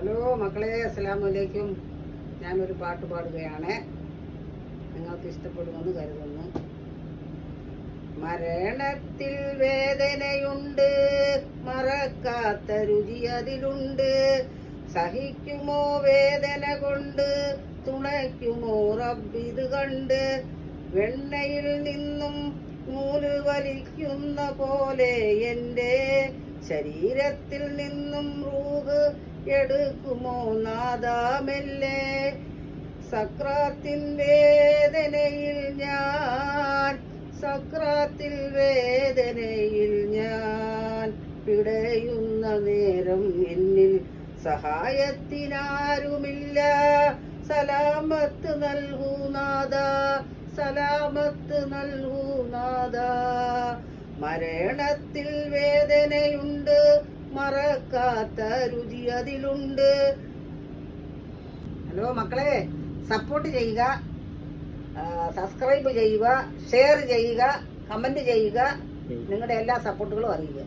Hello മക്കളെ, അസ്സലാമു അലൈക്കും. ഞാനൊരു പാട്ട് പാടുകയാണ്. നിങ്ങൾക്ക് ഇഷ്ടപ്പെടുമെന്ന് കരുതുന്നു. മരണത്തിൽ വേദനയുണ്ട്, മറക്കാത്ത രുചി അതിലുണ്ട്. സഹിക്കുമോ വേദന കൊണ്ട്, തുണയ്ക്കുമോ റബ്ബിത് കണ്ട്. വെണ്ണയിൽ നിന്നും നൂല് വലിക്കുന്ന പോലെ എൻ്റെ ശരീരത്തിൽ നിന്നും റൂഹ് എടുക്കുമോ നാദാമെല്ലെ. സക്രാത്തിൻ വേദനയിൽ ഞാൻ, സക്രാത്തിൽ വേദനയിൽ ഞാൻ പിടയുന്ന നേരം എന്നിൽ സഹായത്തിനാരുമില്ല. സലാമത്ത് നൽകൂ നാദ, സലാമത്ത് നൽകൂ നാദ. മരണത്തിൽ വേദനയുണ്ട്, മറക്കാത്ത രുചി അതിലുണ്ട്. ഹലോ മക്കളെ, സപ്പോർട്ട് ചെയ്യുക, സബ്സ്ക്രൈബ് ചെയ്യുക, ഷെയർ ചെയ്യുക, കമന്റ് ചെയ്യുക. നിങ്ങളുടെ എല്ലാ സപ്പോർട്ടുകളും അറിയുക.